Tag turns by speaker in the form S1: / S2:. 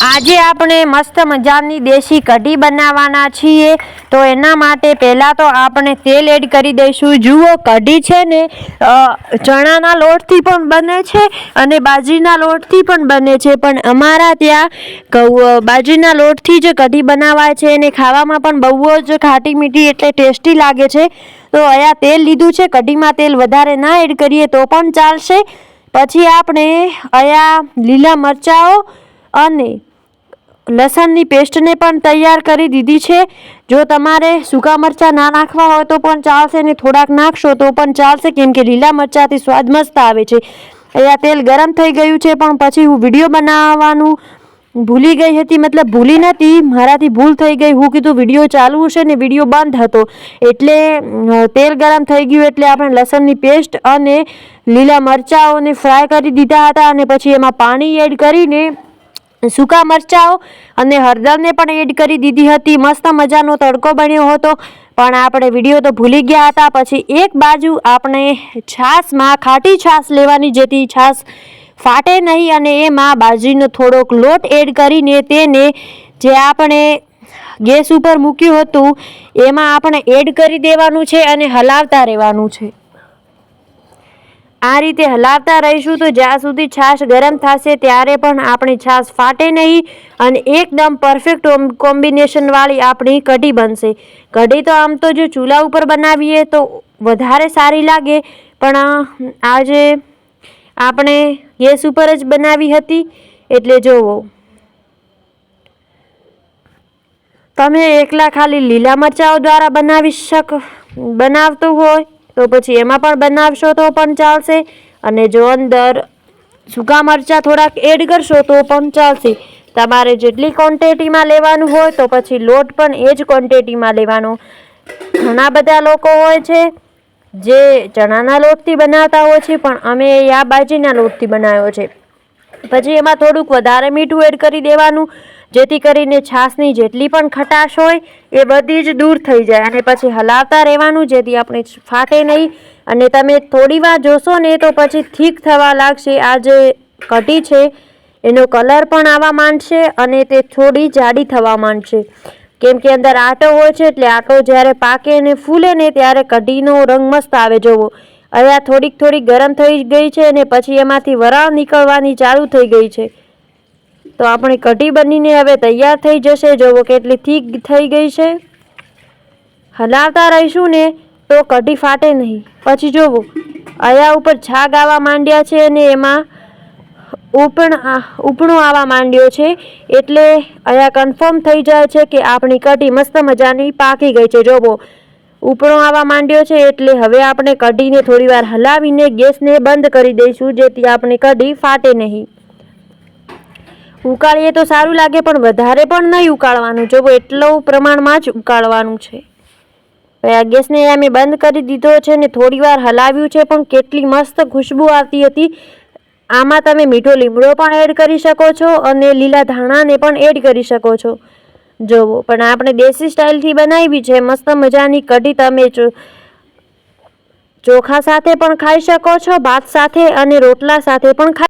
S1: આજે આપણે મસ્ત મજાની દેશી કઢી બનાવવાના છીએ। તો એના માટે પહેલાં તો આપણે તેલ એડ કરી દઈશું। જુઓ કઢી છે ને ચણાના લોટથી પણ બને છે અને બાજરીના લોટથી પણ બને છે, પણ અમારા ત્યાં બાજરીના લોટથી જ કઢી બનાવાય છે અને ખાવામાં પણ બહુ જ ખાટી મીઠી એટલે ટેસ્ટી લાગે છે। તો અહીંયા તેલ લીધું છે, કઢીમાં તેલ વધારે ના એડ કરીએ તો પણ ચાલશે। પછી આપણે અહીંયા લીલા મરચાઓ અને લસણની પેસ્ટને પણ તૈયાર કરી દીધી છે। જો તમારે સૂકા મરચાં ના નાખવા હોય તો પણ ચાલશે ને થોડાક નાખશો તો પણ ચાલશે, કેમ કે લીલા મરચાંથી સ્વાદ મસ્ત આવે છે। અહીંયા તેલ ગરમ થઈ ગયું છે, પણ પછી હું વિડીયો બનાવવાનું ભૂલી ગઈ હતી, મતલબ ભૂલી નથી, મારાથી ભૂલ થઈ ગઈ। હું કીધું વિડીયો ચાલુ હશે ને વિડીયો બંધ હતો, એટલે તેલ ગરમ થઈ ગયું એટલે આપણે લસણની પેસ્ટ અને લીલા મરચાંઓને ફ્રાય કરી દીધા હતા અને પછી એમાં પાણી એડ કરીને સૂકા મરચાઓ અને હળદરને પણ એડ કરી દીધી હતી। મસ્ત મજાનો તડકો બન્યો હતો, પણ આપણે વિડીયો તો ભૂલી ગયા હતા। પછી એક બાજુ આપણે છાશમાં ખાટી છાશ લેવાની, જેથી છાશ ફાટે નહીં, અને એમાં બાજરીનો થોડોક લોટ એડ કરીને તેને જે આપણે ગેસ ઉપર મૂક્યું હતું એમાં આપણે એડ કરી દેવાનું છે અને હલાવતા રહેવાનું છે। આ રીતે હલાવતા રહીશું તો જ્યાં સુધી છાશ ગરમ થશે ત્યારે પણ આપણી છાશ ફાટે નહીં અને એકદમ પરફેક્ટ કોમ્બિનેશનવાળી આપણી કઢી બનશે। કઢી તો આમ તો જો ચૂલા ઉપર બનાવીએ તો વધારે સારી લાગે, પણ આજે આપણે ગેસ ઉપર જ બનાવી હતી, એટલે જોવો તમે એકલા ખાલી લીલા મરચાઓ દ્વારા બનાવતું હોય તો પછી એમાં પણ બનાવશો તો પણ ચાલશે, અને જો અંદર સૂકા મરચાં થોડાક એડ કરશો તો પણ ચાલશે। તમારે જેટલી ક્વોન્ટિટીમાં લેવાનું હોય તો પછી લોટ પણ એ જ ક્વોન્ટિટીમાં લેવાનો। ઘણા બધા લોકો હોય છે જે ચણાના લોટથી બનાવતા હોય છે, પણ અમે આ બાજરીના લોટથી બનાવ્યો છે। પછી એમાં થોડુંક વધારે મીઠું એડ કરી દેવાનું, જેથી કરીને છાશની જેટલી પણ ખટાશ હોય એ બધી જ દૂર થઈ જાય, અને પછી હલાવતા રહેવાનું જેથી આપણે ફાટે નહીં। અને તમે થોડી વાર જોશો ને તો પછી થીક થવા લાગશે। આ જે કઢી છે એનો કલર પણ આવવા માંડશે અને તે થોડી જાડી થવા માંડશે, કેમ કે અંદર આટો હોય છે, એટલે આટો જ્યારે પાકે અને ફૂલે ને ત્યારે કઢીનો રંગ મસ્ત આવે। જોવો અહીંયા થોડીક ગરમ થઈ ગઈ છે અને પછી એમાંથી વરાળ નીકળવાની ચાલુ થઈ ગઈ છે, તો આપણી કઢી બનીને હવે તૈયાર થઈ જશે। જોવો કેટલી થીક થઈ ગઈ છે। હલાવતા રહીશું ને તો કઢી ફાટે નહીં। પછી જોવો અહીંયા ઉપર છાગ આવવા માંડ્યા છે અને એમાં ઉપણો આવવા માંડ્યો છે, એટલે અહીંયા કન્ફર્મ થઈ જાય છે કે આપણી કઢી મસ્ત મજાની પાકી ગઈ છે। જોવો ઉપણો આવવા માંડ્યો છે, એટલે હવે આપણે કઢીને થોડીવાર હલાવીને ગેસને બંધ કરી દઈશું, જેથી આપણી કઢી ફાટે નહીં। ઉકાળીએ તો સારું લાગે, પણ વધારે પણ નહીં ઉકાળવાનું। જોવો એટલું પ્રમાણમાં જ ઉકાળવાનું છે। આ ગેસને અમે બંધ કરી દીધો છે ને થોડીવાર હલાવ્યું છે, પણ કેટલી મસ્ત ખુશ્બુ આવતી હતી। આમાં તમે મીઠો લીમડો પણ એડ કરી શકો છો અને લીલા ધાણાને પણ એડ કરી શકો છો। જોવો પણ આપણે દેશી સ્ટાઇલથી બનાવી છે મસ્ત મજાની કઢી। તમે ચોખા સાથે પણ ખાઈ શકો છો, ભાત સાથે અને રોટલા સાથે પણ ખાઈ